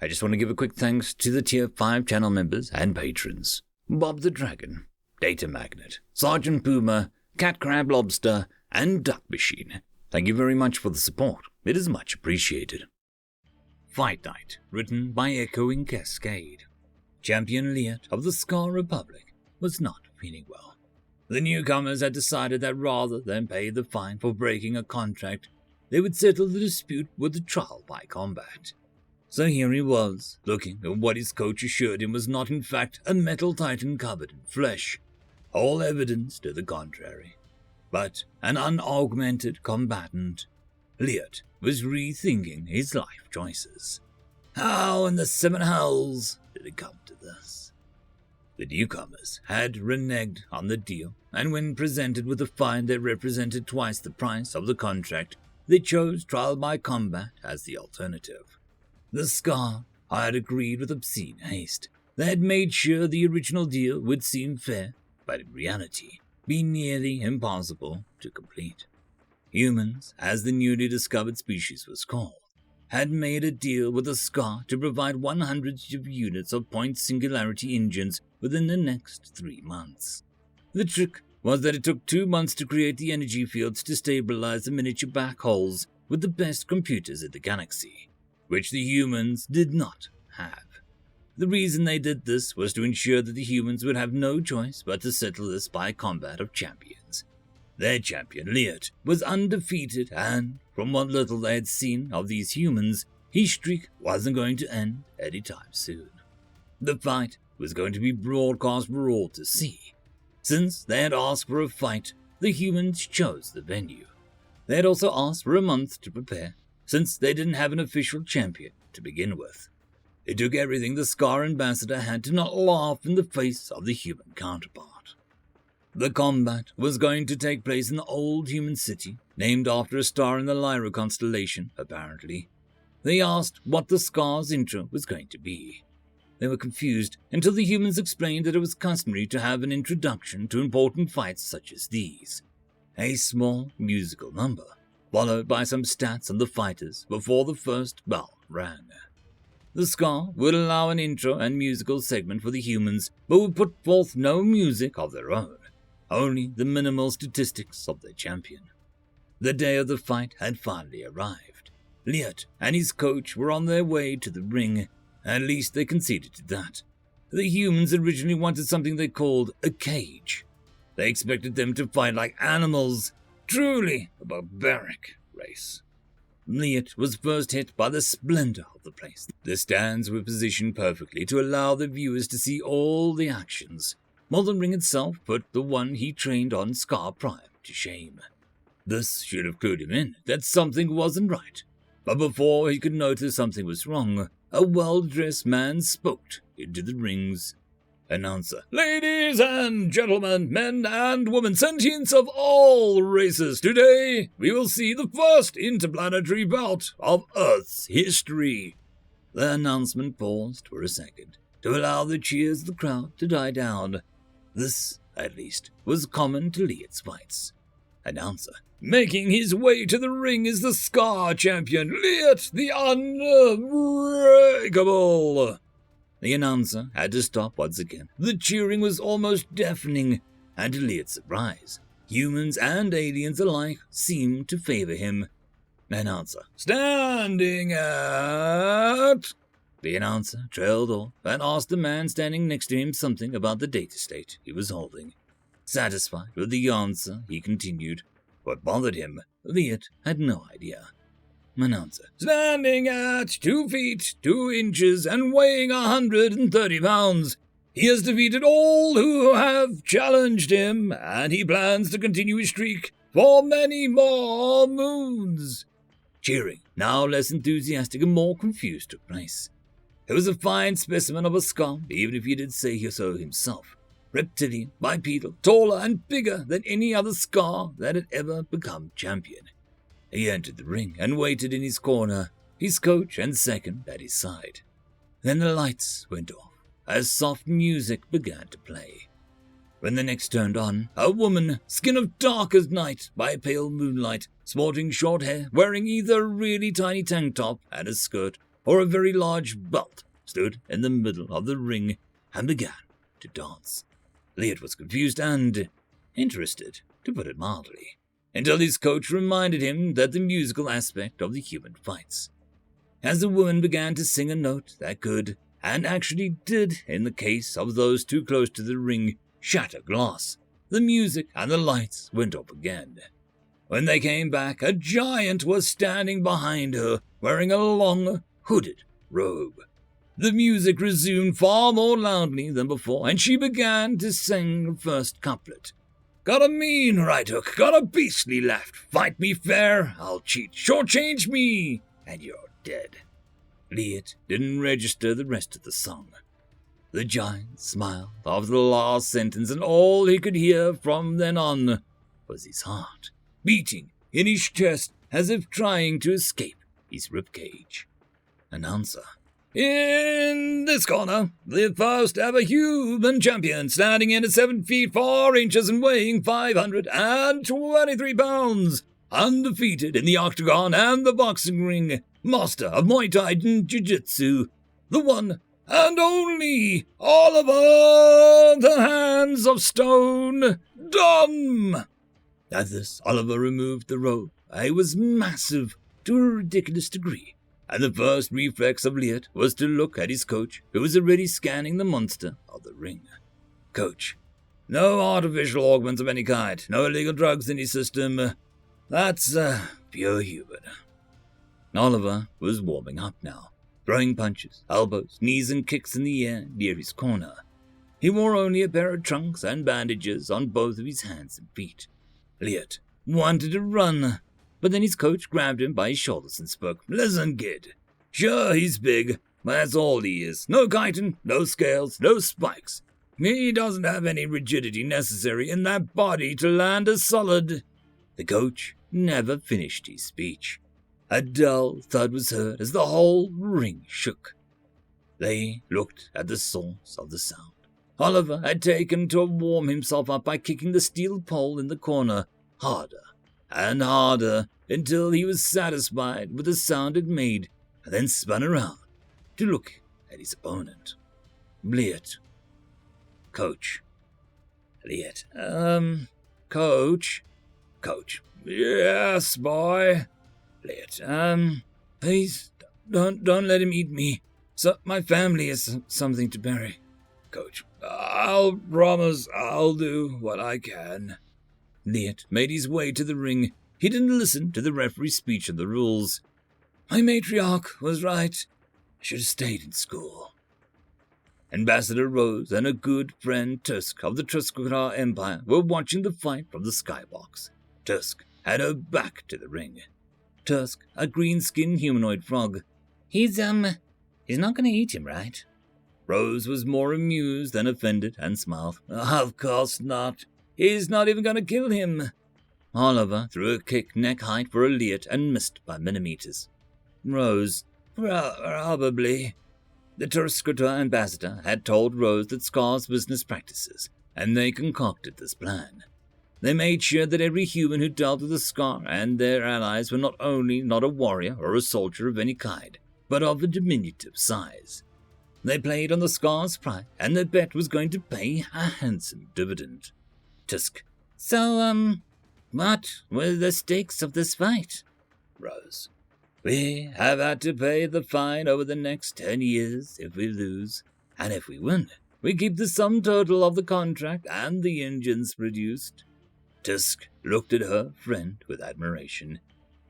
I just want to give a quick thanks to the Tier 5 channel members and patrons. Bob the Dragon, Datamagnet, Sergeant Puma, Cat Crab Lobster, and Duck Machine. Thank you very much for the support. It is much appreciated. Fight Night, written by EchoingCascade. Champion Liat of the Scar Republic was not feeling well. The newcomers had decided that rather than pay the fine for breaking a contract, they would settle the dispute with a trial by combat. So here he was, looking at what his coach assured him was not in fact a metal titan covered in flesh, all evidence to the contrary, but an unaugmented combatant. Liat was rethinking his life choices. How in the seven hells did it come to this? The newcomers had reneged on the deal, and when presented with a fine that represented twice the price of the contract, they chose trial by combat as the alternative. The Scar had agreed with obscene haste. They had made sure the original deal would seem fair, but in reality be nearly impossible to complete. Humans, as the newly discovered species was called, had made a deal with the Scar to provide 100 units of point singularity engines within the next 3 months. The trick was that it took 2 months to create the energy fields to stabilize the miniature black holes with the best computers in the galaxy, which the humans did not have. The reason they did this was to ensure that the humans would have no choice but to settle this by combat of champions. Their champion, Liat, was undefeated, and from what little they had seen of these humans, his streak wasn't going to end anytime soon. The fight was going to be broadcast for all to see. Since they had asked for a fight, the humans chose the venue. They had also asked for a month to prepare, since they didn't have an official champion to begin with. It took everything the Scar ambassador had to not laugh in the face of the human counterpart. The combat was going to take place in the old human city, named after a star in the Lyra constellation, apparently. They asked what the Scar's intro was going to be. They were confused until the humans explained that it was customary to have an introduction to important fights such as these. A small musical number, followed by some stats on the fighters before the first bell rang. The Scar would allow an intro and musical segment for the humans, but would put forth no music of their own, only the minimal statistics of their champion. The day of the fight had finally arrived. Liat and his coach were on their way to the ring. At least they conceded to that. The humans originally wanted something they called a cage. They expected them to fight like animals. Truly a barbaric race. Liat was first hit by the splendor of the place. The stands were positioned perfectly to allow the viewers to see all the actions, while the ring itself put the one he trained on Scar Prime to shame. This should have clued him in that something wasn't right, but before he could notice something was wrong, a well-dressed man spoke into the ring's announcer. Ladies and gentlemen, men and women, sentients of all races, today we will see the first interplanetary bout of Earth's history. The announcement paused for a second to allow the cheers of the crowd to die down. This, at least, was common to Liat's fights. Announcer. Making his way to the ring is the Scar champion, Liat the Unbreakable. The announcer had to stop once again. The cheering was almost deafening, and to Liat's surprise, humans and aliens alike seemed to favor him. Announcer. Standing at... The announcer trailed off and asked the man standing next to him something about the data state he was holding. Satisfied with the answer, he continued. What bothered him, Liat had no idea. Announcer. Standing at 2 feet, 2 inches, and weighing 130 pounds. He has defeated all who have challenged him, and he plans to continue his streak for many more moons. Cheering, now less enthusiastic and more confused, took place. It was a fine specimen of a Scar, even if he did say so himself. Reptilian, bipedal, taller and bigger than any other Scar that had ever become champion. He entered the ring and waited in his corner, his coach and second at his side. Then the lights went off as soft music began to play. When the next turned on, a woman, skin of dark as night by pale moonlight, sporting short hair, wearing either a really tiny tank top and a skirt, or a very large belt, stood in the middle of the ring and began to dance. Liet was confused and interested, to put it mildly, until his coach reminded him that the musical aspect of the human fights. As the woman began to sing a note that could, and actually did in the case of those too close to the ring, shatter glass, the music and the lights went up again. When they came back, a giant was standing behind her, wearing a long, hooded robe. The music resumed far more loudly than before, and she began to sing the first couplet. Got a mean right hook, got a beastly left. Fight me fair, I'll cheat. Shortchange me, and you're dead. Liet didn't register the rest of the song. The giant smiled after the last sentence, and all he could hear from then on was his heart beating in his chest as if trying to escape his ribcage. Announcer. In this corner, the first ever human champion, standing in at 7 feet 4 inches and weighing 523 pounds, undefeated in the octagon and the boxing ring, master of Muay Thai and Jiu-Jitsu, the one and only Oliver the Hands of Stone Dom. At this, Oliver removed the robe. It was massive to a ridiculous degree, and the first reflex of Liet was to look at his coach, who was already scanning the monster of the ring. Coach, no artificial augments of any kind, no illegal drugs in his system. That's pure human. Oliver was warming up now, throwing punches, elbows, knees and kicks in the air near his corner. He wore only a pair of trunks and bandages on both of his hands and feet. Liet wanted to run, but then his coach grabbed him by his shoulders and spoke. Listen, kid. Sure, he's big, but that's all he is. No chitin, no scales, no spikes. He doesn't have any rigidity necessary in that body to land a solid. The coach never finished his speech. A dull thud was heard as the whole ring shook. They looked at the source of the sound. Oliver had taken to warm himself up by kicking the steel pole in the corner harder and harder until he was satisfied with the sound it made, and then spun around to look at his opponent. Liet. Coach. Liet. Coach. Coach. Yes, boy. Liet. Please, don't let him eat me. So my family has something to bury. Coach. I'll promise I'll do what I can. Liet made his way to the ring. He didn't listen to the referee's speech of the rules. My matriarch was right. I should have stayed in school. Ambassador Rose and a good friend Tusk of the Tuskarora Empire were watching the fight from the skybox. Tusk had her back to the ring. Tusk, a green-skinned humanoid frog. He's not gonna eat him, right? Rose was more amused than offended and smiled. Of course not. He's not even gonna kill him. Oliver threw a kick neck-height for a Liet and missed by millimeters. Rose, probably. The Tuskarora ambassador had told Rose that Scar's business practices, and they concocted this plan. They made sure that every human who dealt with the Scar and their allies were not only not a warrior or a soldier of any kind, but of a diminutive size. They played on the Scar's pride, and their bet was going to pay a handsome dividend. Tusk. So, what were the stakes of this fight? Rose. We have had to pay the fine over the next 10 years if we lose, and if we win, we keep the sum total of the contract and the engines produced. Tusk looked at her friend with admiration.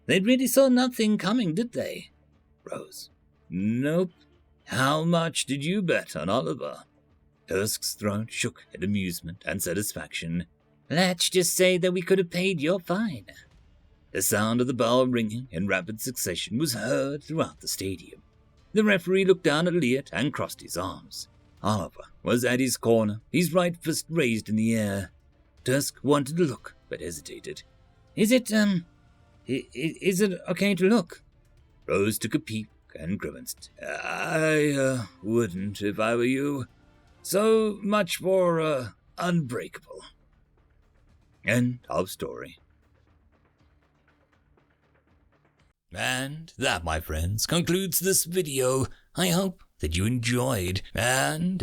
They really saw nothing coming, did they? Rose. Nope. How much did you bet on Oliver? Tusk's throat shook in amusement and satisfaction. Let's just say that we could have paid your fine. The sound of the bell ringing in rapid succession was heard throughout the stadium. The referee looked down at Liet and crossed his arms. Oliver was at his corner, his right fist raised in the air. Tusk wanted to look, but hesitated. Is it okay to look? Rose took a peep and grimaced. I wouldn't if I were you. So much for, unbreakable. End of story. And that, my friends, concludes this video. I hope that you enjoyed, and